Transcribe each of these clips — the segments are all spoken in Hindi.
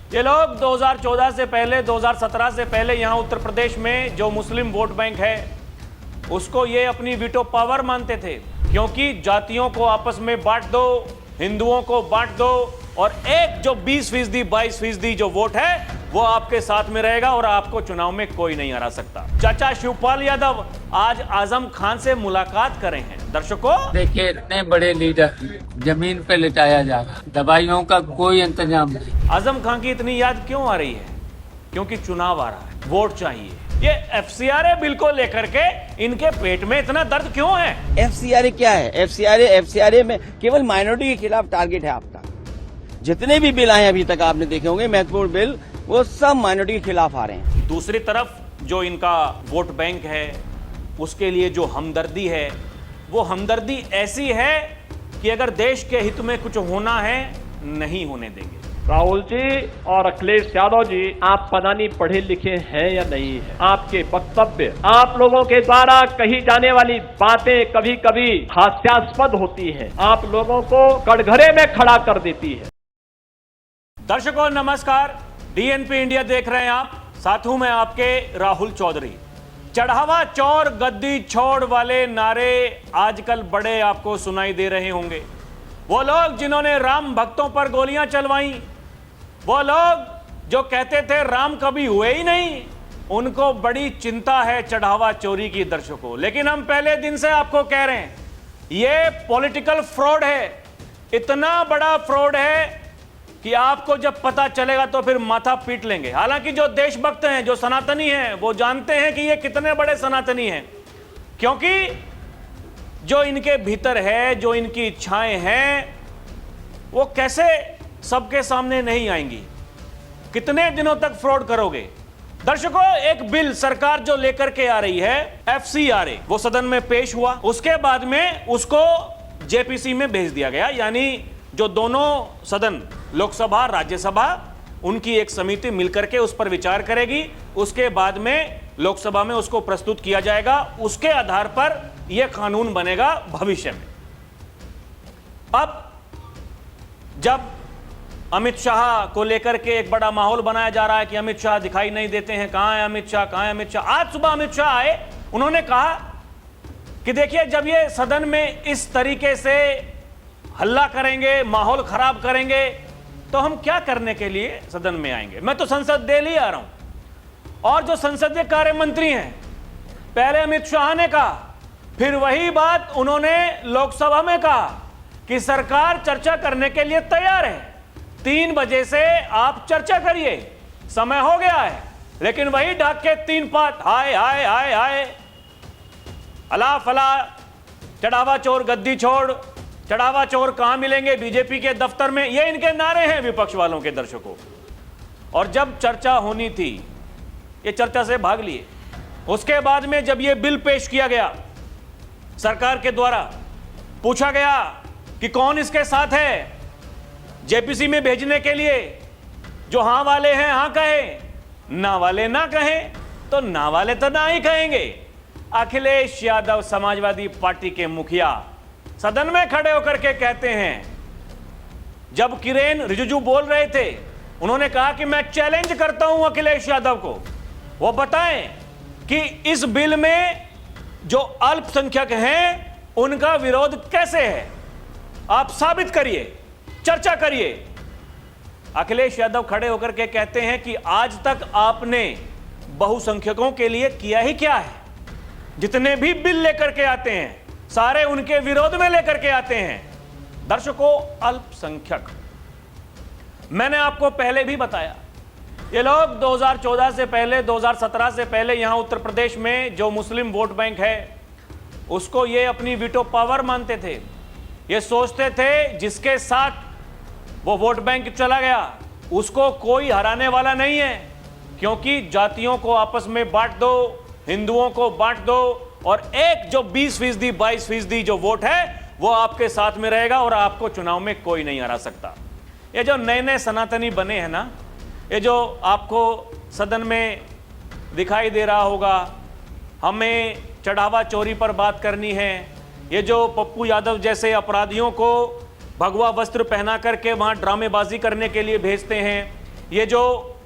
ये लोग 2014 से पहले, 2017 से पहले यहां उत्तर प्रदेश में जो मुस्लिम वोट बैंक है उसको ये अपनी वीटो पावर मानते थे, क्योंकि जातियों को आपस में बांट दो, हिंदुओं को बांट दो और एक जो 20%, 22% जो वोट है वो आपके साथ में रहेगा और आपको चुनाव में कोई नहीं हरा सकता। चाचा शिवपाल यादव आज आजम खान से मुलाकात करें हैं। दर्शकों देखिए, इतने बड़े लीडर जमीन पे लिटाया जा रहा, दवाइयों का कोई इंतजाम नहीं। आजम खान की इतनी याद क्यों आ रही है? क्योंकि चुनाव आ रहा है, वोट चाहिए। ये एफसीआरए बिल को लेकर के इनके पेट में इतना दर्द क्यों है? एफसीआरए क्या है? एफसीआरए में केवल माइनॉरिटी के खिलाफ टारगेट है आपका। जितने भी बिल आए अभी तक आपने देखे होंगे महत्वपूर्ण बिल, वो सब माइनॉरिटी के खिलाफ आ रहे हैं। दूसरी तरफ जो इनका वोट बैंक है उसके लिए जो हमदर्दी है, वो हमदर्दी ऐसी है कि अगर देश के हित में कुछ होना है नहीं होने देंगे। राहुल जी और अखिलेश यादव जी, आप पता नहीं पढ़े लिखे हैं या नहीं है। आपके वक्तव्य, आप लोगों के द्वारा कही जाने वाली बातें कभी कभी हास्यास्पद होती हैं, आप लोगों को कटघरे में खड़ा कर देती है। दर्शकों नमस्कार, डीएनपी इंडिया देख रहे हैं आप, साथ हूं मैं आपके राहुल चौधरी। चढ़ावा चौर गद्दी छोड़ वाले नारे आजकल बड़े आपको सुनाई दे रहे होंगे। वो लोग जिन्होंने राम भक्तों पर गोलियां चलवाई, वो लोग जो कहते थे राम कभी हुए ही नहीं, उनको बड़ी चिंता है चढ़ावा चोरी की। दर्शकों, लेकिन हम पहले दिन से आपको कह रहे हैं ये पॉलिटिकल फ्रॉड है, इतना बड़ा फ्रॉड है कि आपको जब पता चलेगा तो फिर माथा पीट लेंगे। हालांकि जो देशभक्त हैं, जो सनातनी हैं, वो जानते हैं कि ये कितने बड़े सनातनी हैं, क्योंकि जो इनके भीतर है, जो इनकी इच्छाएं हैं, वो कैसे सबके सामने नहीं आएंगी। कितने दिनों तक फ्रॉड करोगे? दर्शकों, एक बिल सरकार जो लेकर के आ रही है एफसीआरए, वो सदन में पेश हुआ, उसके बाद में उसको जेपीसी में भेज दिया गया, यानी जो दोनों सदन, लोकसभा राज्यसभा, उनकी एक समिति मिलकर के उस पर विचार करेगी। उसके बाद में लोकसभा में उसको प्रस्तुत किया जाएगा, उसके आधार पर यह कानून बनेगा भविष्य में। अब जब अमित शाह को लेकर के एक बड़ा माहौल बनाया जा रहा है कि अमित शाह दिखाई नहीं देते हैं, कहां है अमित शाह, कहां है अमित शाह। आज सुबह अमित शाह आए, उन्होंने कहा कि देखिए, जब ये सदन में इस तरीके से हल्ला करेंगे, माहौल खराब करेंगे, तो हम क्या करने के लिए सदन में आएंगे? मैं तो संसद दिल्ली आ रहा हूं। और जो संसदीय कार्य मंत्री हैं, पहले अमित शाह ने कहा, फिर वही बात उन्होंने लोकसभा में कहा कि सरकार चर्चा करने के लिए तैयार है, 3 बजे से आप चर्चा करिए, समय हो गया है। लेकिन वही ढाक के 3 पात, हाय हाय हाय हाय, अला फला, चढ़ावा चोर गद्दी छोड़, चढ़ावा चोर कहां मिलेंगे? बीजेपी के दफ्तर में। ये इनके नारे हैं विपक्ष वालों के। दर्शकों, और जब चर्चा होनी थी, ये चर्चा से भाग लिए। उसके बाद में जब ये बिल पेश किया गया सरकार के द्वारा, पूछा गया कि कौन इसके साथ है जेपीसी में भेजने के लिए। जो हां वाले हैं हां कहें, ना वाले ना कहें, तो ना वाले तो ना ही कहेंगे। अखिलेश यादव समाजवादी पार्टी के मुखिया सदन में खड़े होकर के कहते हैं, जब किरेन रिजिजू बोल रहे थे, उन्होंने कहा कि मैं चैलेंज करता हूं अखिलेश यादव को, वो बताएं कि इस बिल में जो अल्पसंख्यक हैं उनका विरोध कैसे है। आप साबित करिए, चर्चा करिए। अखिलेश यादव खड़े होकर के कहते हैं कि आज तक आपने बहुसंख्यकों के लिए किया ही क्या है? जितने भी बिल लेकर के आते हैं सारे उनके विरोध में लेकर के आते हैं। दर्शकों, अल्पसंख्यक, मैंने आपको पहले भी बताया, ये लोग 2014 से पहले, 2017 से पहले यहां उत्तर प्रदेश में जो मुस्लिम वोट बैंक है उसको ये अपनी वीटो पावर मानते थे। ये सोचते थे जिसके साथ वो वोट बैंक चला गया उसको कोई हराने वाला नहीं है, क्योंकि जातियों को आपस में बांट दो, हिंदुओं को बांट दो और एक जो 20%, 22% जो वोट है वो आपके साथ में रहेगा और आपको चुनाव में कोई नहीं हरा सकता। ये जो नए नए सनातनी बने हैं ना, ये जो आपको सदन में दिखाई दे रहा होगा, हमें चढ़ावा चोरी पर बात करनी है, ये जो पप्पू यादव जैसे अपराधियों को भगवा वस्त्र पहना करके वहां ड्रामेबाजी करने के लिए भेजते हैं, ये जो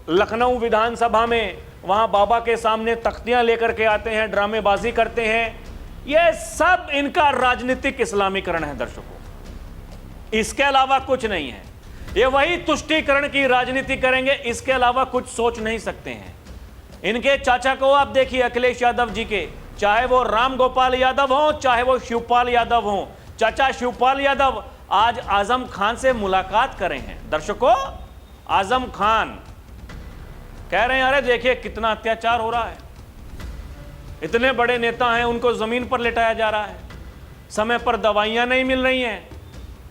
लखनऊ विधानसभा में वहां बाबा के सामने तख्तियां लेकर के आते हैं, ड्रामेबाजी करते हैं, ये सब इनका राजनीतिक इस्लामीकरण है दर्शकों, इसके अलावा कुछ नहीं है। ये वही तुष्टीकरण की राजनीति करेंगे, इसके अलावा कुछ सोच नहीं सकते हैं। इनके चाचा को आप देखिए, अखिलेश यादव जी के, चाहे वो राम गोपाल यादव हो, चाहे वो शिवपाल यादव हो, चाचा शिवपाल यादव आज आजम खान से मुलाकात कर रहे हैं दर्शकों। आजम खान कह रहे हैं अरे देखिए कितना अत्याचार हो रहा है, इतने बड़े नेता हैं उनको जमीन पर लिटाया जा रहा है, समय पर दवाइयां नहीं मिल रही हैं।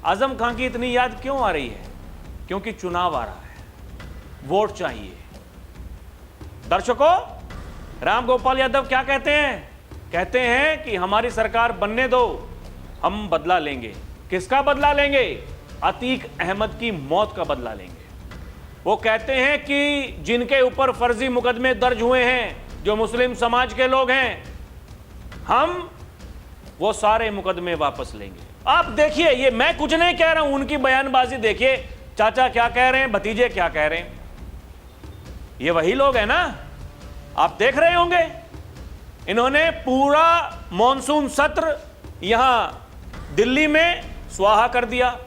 आजम खान की इतनी याद क्यों आ रही है? क्योंकि चुनाव आ रहा है, वोट चाहिए। दर्शकों, राम गोपाल यादव क्या कहते हैं? कहते हैं कि हमारी सरकार बनने दो, हम बदला लेंगे। किसका बदला लेंगे? अतीक अहमद की मौत का बदला लेंगे। वो कहते हैं कि जिनके ऊपर फर्जी मुकदमे दर्ज हुए हैं, जो मुस्लिम समाज के लोग हैं, हम वो सारे मुकदमे वापस लेंगे। आप देखिए, ये मैं कुछ नहीं कह रहा हूं, उनकी बयानबाजी देखिए, चाचा क्या कह रहे हैं, भतीजे क्या कह रहे हैं। ये वही लोग हैं ना, आप देख रहे होंगे। इन्होंने पूरा मॉनसून सत्र यहां दिल्ली में स्वाहा कर दिया,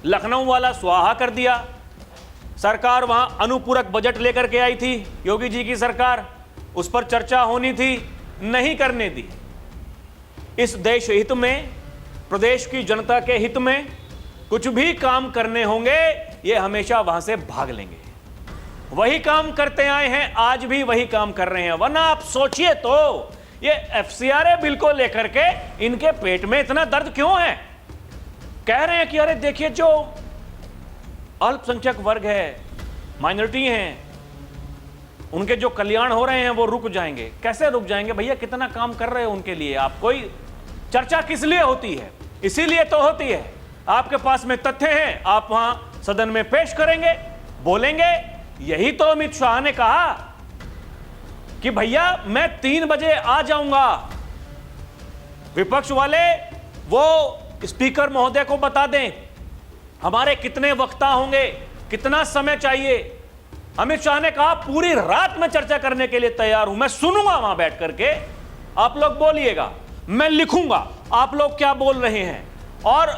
लखनऊ वाला स्वाहा कर दिया। सरकार वहां अनुपूरक बजट लेकर के आई थी, योगी जी की सरकार, उस पर चर्चा होनी थी, नहीं करने दी। इस देश हित में, प्रदेश की जनता के हित में कुछ भी काम करने होंगे, ये हमेशा वहां से भाग लेंगे। वही काम करते आए हैं, आज भी वही काम कर रहे हैं। वरना आप सोचिए तो, ये एफसीआरए बिल को लेकर के इनके पेट में इतना दर्द क्यों है? कह रहे हैं कि अरे देखिए जो अल्पसंख्यक वर्ग है, माइनॉरिटी हैं, उनके जो कल्याण हो रहे हैं वो रुक जाएंगे। कैसे रुक जाएंगे भैया? कितना काम कर रहे हो उनके लिए आप। कोई चर्चा किस लिए होती है? इसीलिए तो होती है, आपके पास में तथ्य हैं, आप वहां सदन में पेश करेंगे, बोलेंगे। यही तो अमित शाह ने कहा कि भैया मैं 3 बजे आ जाऊंगा। विपक्ष वाले वो स्पीकर महोदय को बता दें हमारे कितने वक्ता होंगे, कितना समय चाहिए। अमित शाह ने कहा पूरी रात में चर्चा करने के लिए तैयार हूं, मैं सुनूंगा वहां बैठ करके, आप लोग बोलिएगा, मैं लिखूंगा आप लोग क्या बोल रहे हैं, और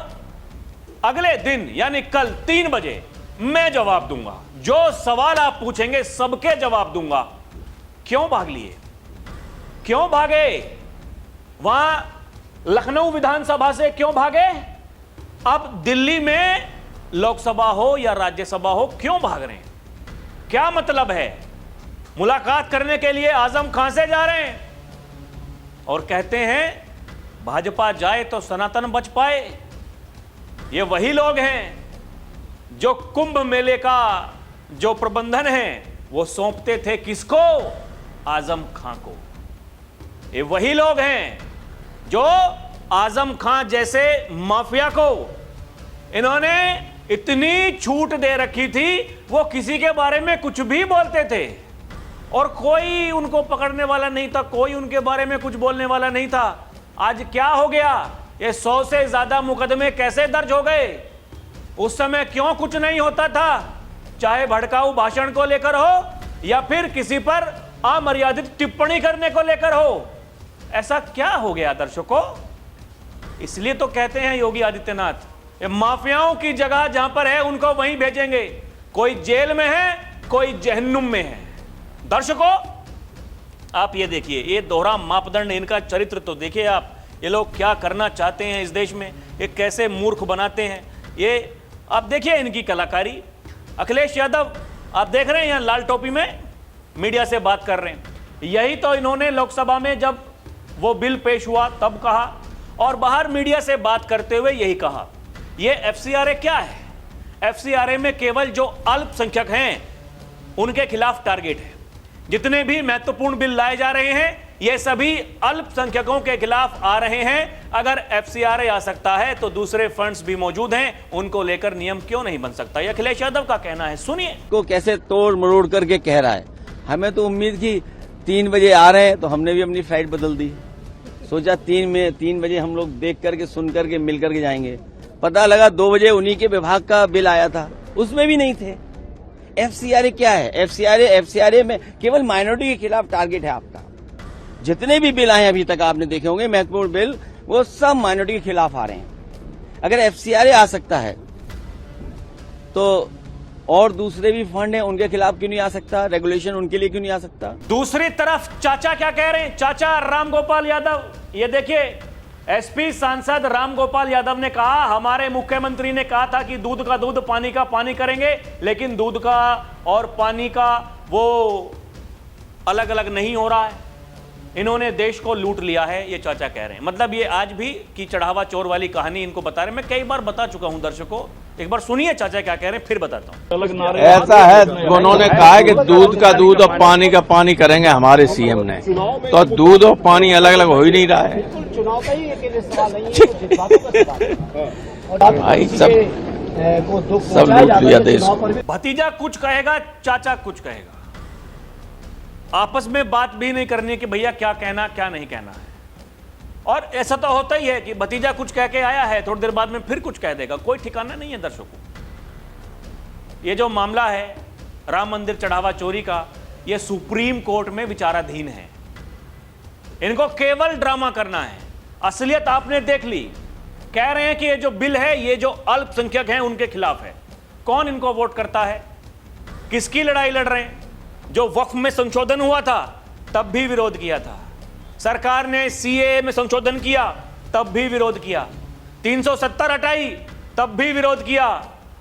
अगले दिन यानी कल 3 बजे मैं जवाब दूंगा। जो सवाल आप पूछेंगे सबके जवाब दूंगा। क्यों भाग लिए? क्यों भागे? वहां लखनऊ विधानसभा से क्यों भागे? अब दिल्ली में लोकसभा हो या राज्यसभा हो, क्यों भाग रहे हैं? क्या मतलब है? मुलाकात करने के लिए आजम खान से जा रहे हैं और कहते हैं भाजपा जाए तो सनातन बच पाए। ये वही लोग हैं जो कुंभ मेले का जो प्रबंधन है वो सौंपते थे किसको? आजम खान को। ये वही लोग हैं जो आजम खान जैसे माफिया को इन्होंने इतनी छूट दे रखी थी, वो किसी के बारे में कुछ भी बोलते थे और कोई उनको पकड़ने वाला नहीं था, कोई उनके बारे में कुछ बोलने वाला नहीं था। आज क्या हो गया? ये 100 से ज्यादा मुकदमे कैसे दर्ज हो गए? उस समय क्यों कुछ नहीं होता था? चाहे भड़काऊ भाषण को लेकर हो या फिर किसी पर अमर्यादित टिप्पणी करने को लेकर हो। ऐसा क्या हो गया दर्शकों? इसलिए तो कहते हैं योगी आदित्यनाथ, ये माफियाओं की जगह जहां पर है उनको वहीं भेजेंगे। कोई जेल में है, कोई जहन्नुम में है। दर्शकों, आप ये देखिए, ये दोहरा मापदंड, इनका चरित्र तो देखिए आप। ये लोग क्या करना चाहते हैं इस देश में, ये कैसे मूर्ख बनाते हैं, ये आप देखिए इनकी कलाकारी। अखिलेश यादव आप देख रहे हैं यहाँ लाल टोपी में मीडिया से बात कर रहे हैं। यही तो इन्होंने लोकसभा में जब वो बिल पेश हुआ तब कहा, और बाहर मीडिया से बात करते हुए यही कहा। ये एफसीआरए क्या है? एफसीआरए में केवल जो अल्पसंख्यक हैं उनके खिलाफ टारगेट है। जितने भी महत्वपूर्ण बिल लाए जा रहे हैं ये सभी अल्पसंख्यकों के खिलाफ आ रहे हैं। अगर एफसीआरए आ सकता है तो दूसरे फंड्स भी मौजूद हैं, उनको लेकर नियम क्यों नहीं बन सकता? ये अखिलेश यादव का कहना है, सुनिए। को कैसे तोड़ मरोड़ करके कह रहा है। हमें तो उम्मीद की 3 बजे आ रहे हैं, तो हमने भी अपनी फ्लाइट बदल दी। सोचा 3 बजे हम लोग देख करके, सुन करके, मिल करके जाएंगे। पता लगा 2 बजे उन्हीं के विभाग का बिल आया था, उसमें भी नहीं थे। एफसीआरए क्या है? एफसीआरए में केवल माइनॉरिटी के खिलाफ टारगेट है आपका। जितने भी बिल आए अभी तक आपने देखे होंगे महत्वपूर्ण बिल, वो सब माइनॉरिटी के खिलाफ आ रहे हैं। अगर एफसीआरए आ सकता है तो और दूसरे भी फंड हैं, उनके खिलाफ क्यों नहीं आ सकता? रेगुलेशन उनके लिए क्यों नहीं आ सकता? दूसरी तरफ चाचा क्या कह रहे हैं? चाचा रामगोपाल यादव, ये देखिए, एसपी सांसद रामगोपाल यादव ने कहा, हमारे मुख्यमंत्री ने कहा था कि दूध का दूध, पानी का पानी करेंगे, लेकिन दूध का और पानी का वो अलग अलग नहीं हो रहा है। इन्होंने देश को लूट लिया है, ये चाचा कह रहे हैं। मतलब ये आज भी की चढ़ावा चोर वाली कहानी इनको बता रहे हैं। मैं कई बार बता चुका हूं दर्शकों, एक बार सुनिए चाचा क्या कह रहे हैं, फिर बताता हूं। ऐसा है, उन्होंने कहा है कि दूध का दूध और पानी का पानी करेंगे हमारे सीएम ने, तो दूध और पानी अलग अलग हो ही नहीं रहा है। भाई सब लूट लिया देश को। भतीजा कुछ कहेगा, चाचा कुछ कहेगा, आपस में बात भी नहीं करनी कि भैया क्या कहना क्या नहीं कहना है। और ऐसा तो होता ही है कि भतीजा कुछ कह के आया है, थोड़ी देर बाद में फिर कुछ कह देगा, कोई ठिकाना नहीं है दर्शकों। ये जो मामला है राम मंदिर चढ़ावा चोरी का, ये सुप्रीम कोर्ट में विचाराधीन है। इनको केवल ड्रामा करना है, असलियत आपने देख ली। कह रहे हैं कि ये जो बिल है, ये जो अल्पसंख्यक हैं उनके खिलाफ है। कौन इनको वोट करता है? किसकी लड़ाई लड़ रहे हैं? जो वक्फ में संशोधन हुआ था तब भी विरोध किया था, सरकार ने सीएए में संशोधन किया तब भी विरोध किया, 370 हटाई तब भी विरोध किया,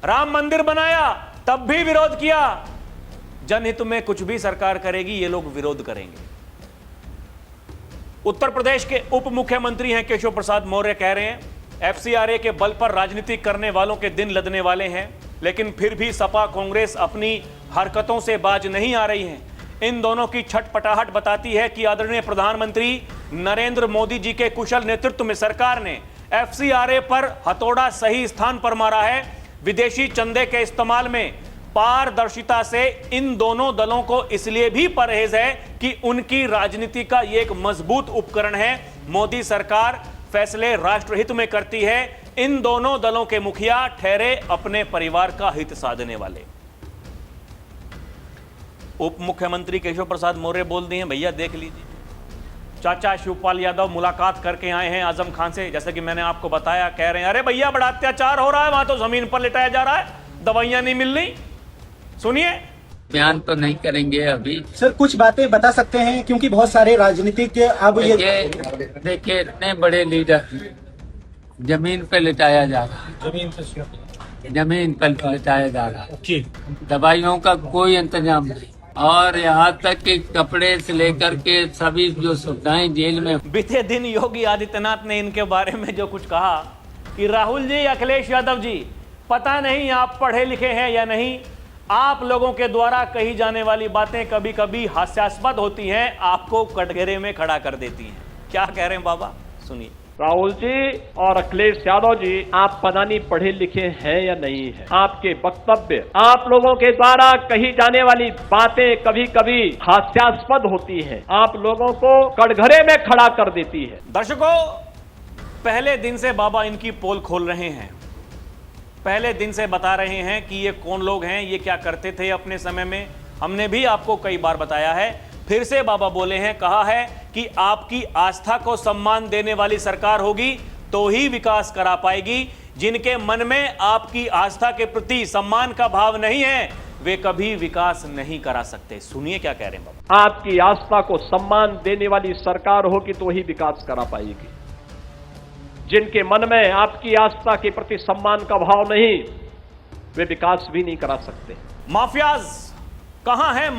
राम मंदिर बनाया तब भी विरोध किया। जनहित में कुछ भी सरकार करेगी, ये लोग विरोध करेंगे। उत्तर प्रदेश के उप मुख्यमंत्री हैं केशव प्रसाद मौर्य, कह रहे हैं एफसीआरए के बल पर राजनीति करने वालों के दिन लदने वाले हैं, लेकिन फिर भी सपा कांग्रेस अपनी हरकतों से बाज नहीं आ रही हैं। इन दोनों की छटपटाहट बताती है कि आदरणीय प्रधानमंत्री नरेंद्र मोदी जी के कुशल नेतृत्व में सरकार ने एफसीआरए पर हथौड़ा सही स्थान पर मारा है। विदेशी चंदे के इस्तेमाल में पारदर्शिता से इन दोनों दलों को इसलिए भी परहेज है कि उनकी राजनीति का ये एक मजबूत उपकरण है। मोदी सरकार फैसले राष्ट्रहित में करती है। इन दोनों दलों के मुखिया ठहरे अपने परिवार का हित साधने वाले। उप मुख्यमंत्री केशव प्रसाद मौर्य बोल दिए हैं, भैया देख लीजिए। चाचा शिवपाल यादव मुलाकात करके आए हैं आजम खान से, जैसे कि मैंने आपको बताया। कह रहे हैं अरे भैया बड़ा अत्याचार हो रहा है, वहां तो जमीन पर लिटाया जा रहा है, दवाइयां नहीं मिल रही। सुनिए। बयान तो नहीं करेंगे अभी सर, कुछ बातें बता सकते हैं क्योंकि बहुत सारे राजनीतिक अब ये देखिए इतने बड़े लीडर जमीन पे लिटाया जा रहा है, जमीन पर लिटाया जा रहा है, दवाइयों का कोई इंतजाम नहीं, और यहाँ तक कि कपड़े से लेकर के सभी जो सुविधाएं जेल में। बीते दिन योगी आदित्यनाथ ने इनके बारे में जो कुछ कहा कि राहुल जी, अखिलेश यादव जी, पता नहीं आप पढ़े लिखे हैं या नहीं, आप लोगों के द्वारा कही जाने वाली बातें कभी कभी हास्यास्पद होती हैं, आपको कटघरे में खड़ा कर देती हैं। क्या कह रहे हैं बाबा, सुनिए। राहुल जी और अखिलेश यादव जी, आप पता नहीं पढ़े लिखे हैं या नहीं है। आपके वक्तव्य, आप लोगों के द्वारा कही जाने वाली बातें कभी कभी हास्यास्पद होती हैं, आप लोगों को कटघरे में खड़ा कर देती है। दर्शकों, पहले दिन से बाबा इनकी पोल खोल रहे हैं, पहले दिन से बता रहे हैं कि ये कौन लोग हैं, ये क्या करते थे अपने समय में। हमने भी आपको कई बार बताया है, फिर से बाबा बोले हैं, कहा है कि आपकी आस्था को सम्मान देने वाली सरकार होगी तो ही विकास करा पाएगी। जिनके मन में आपकी आस्था के प्रति सम्मान का भाव नहीं है, वे कभी विकास नहीं करा सकते। सुनिए क्या कह रहे हैं बाबा। आपकी आस्था को सम्मान देने वाली सरकार होगी तो ही विकास करा पाएगी। जिनके मन में आपकी आस्था के प्रति सम्मान का भाव नहीं, वे विकास भी नहीं करा सकते। माफियाज कहां हैं?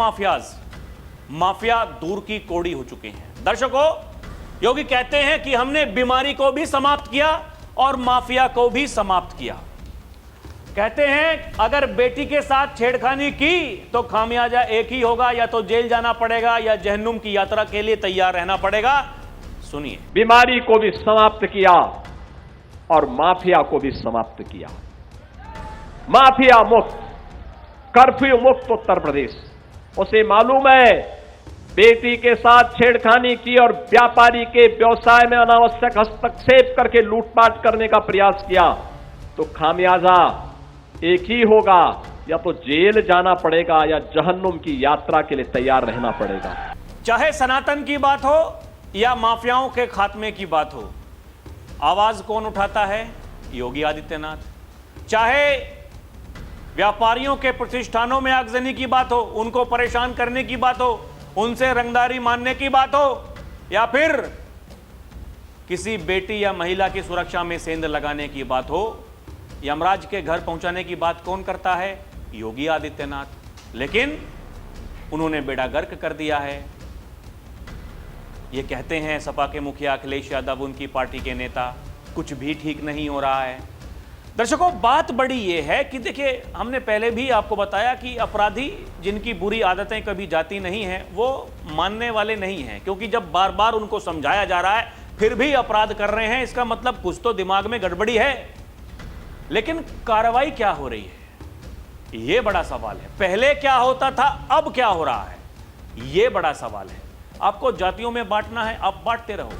माफिया दूर की कौड़ी हो चुके हैं। दर्शकों, योगी कहते हैं कि हमने बीमारी को भी समाप्त किया और माफिया को भी समाप्त किया। कहते हैं अगर बेटी के साथ छेड़खानी की तो खामियाजा एक ही होगा, या तो जेल जाना पड़ेगा या जहन्नुम की यात्रा के लिए तैयार रहना पड़ेगा। सुनिए। बीमारी को भी समाप्त किया और माफिया को भी समाप्त किया। माफिया मुक्त, कर्फ्यू मुक्त उत्तर प्रदेश। उसे मालूम है बेटी के साथ छेड़खानी की और व्यापारी के व्यवसाय में अनावश्यक हस्तक्षेप करके लूटपाट करने का प्रयास किया तो खामियाजा एक ही होगा, या तो जेल जाना पड़ेगा या जहन्नुम की यात्रा के लिए तैयार रहना पड़ेगा। चाहे सनातन की बात हो या माफियाओं के खात्मे की बात हो, आवाज कौन उठाता है? योगी आदित्यनाथ। चाहे व्यापारियों के प्रतिष्ठानों में आगजनी की बात हो, उनको परेशान करने की बात हो, उनसे रंगदारी मानने की बात हो, या फिर किसी बेटी या महिला की सुरक्षा में सेंध लगाने की बात हो, यमराज के घर पहुंचाने की बात कौन करता है? योगी आदित्यनाथ। लेकिन उन्होंने बेड़ा गर्क कर दिया है। ये कहते हैं सपा के मुखिया अखिलेश यादव, उनकी पार्टी के नेता, कुछ भी ठीक नहीं हो रहा है। दर्शकों, बात बड़ी ये है कि देखिए, हमने पहले भी आपको बताया कि अपराधी जिनकी बुरी आदतें कभी जाती नहीं हैं, वो मानने वाले नहीं हैं, क्योंकि जब बार बार उनको समझाया जा रहा है फिर भी अपराध कर रहे हैं, इसका मतलब कुछ तो दिमाग में गड़बड़ी है। लेकिन कार्रवाई क्या हो रही है, ये बड़ा सवाल है। पहले क्या होता था, अब क्या हो रहा है, ये बड़ा सवाल है। आपको जातियों में बांटना है, आप बांटते रहो।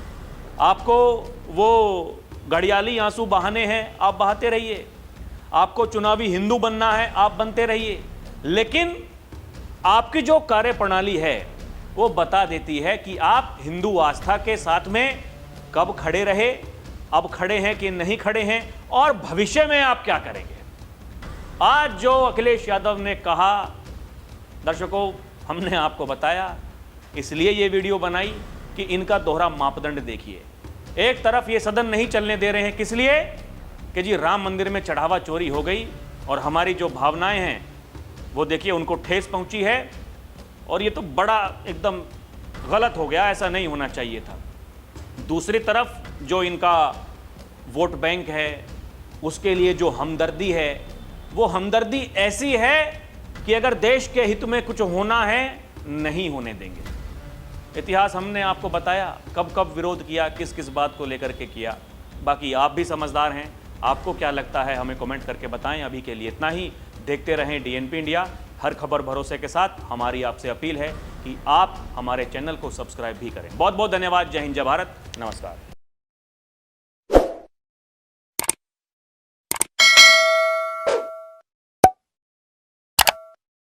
आपको वो घड़ियाली आंसू बहाने हैं, आप बहाते रहिए। आपको चुनावी हिंदू बनना है, आप बनते रहिए। लेकिन आपकी जो कार्यप्रणाली है वो बता देती है कि आप हिंदू आस्था के साथ में कब खड़े रहे, अब खड़े हैं कि नहीं खड़े हैं, और भविष्य में आप क्या करेंगे। आज जो अखिलेश यादव ने कहा, दर्शकों, हमने आपको बताया, इसलिए ये वीडियो बनाई कि इनका दोहरा मापदंड देखिए। एक तरफ ये सदन नहीं चलने दे रहे हैं, किस लिए? कि जी राम मंदिर में चढ़ावा चोरी हो गई और हमारी जो भावनाएं हैं वो देखिए उनको ठेस पहुंची है, और ये तो बड़ा एकदम गलत हो गया, ऐसा नहीं होना चाहिए था। दूसरी तरफ जो इनका वोट बैंक है, उसके लिए जो हमदर्दी है, वो हमदर्दी ऐसी है कि अगर देश के हित में कुछ होना है, नहीं होने देंगे। इतिहास हमने आपको बताया कब कब विरोध किया, किस किस बात को लेकर के किया। बाकी आप भी समझदार हैं, आपको क्या लगता है हमें कमेंट करके बताएं। अभी के लिए इतना ही। देखते रहें डीएनपी इंडिया, हर खबर भरोसे के साथ। हमारी आपसे अपील है कि आप हमारे चैनल को सब्सक्राइब भी करें। बहुत बहुत धन्यवाद। जय हिंद, जय भारत, नमस्कार।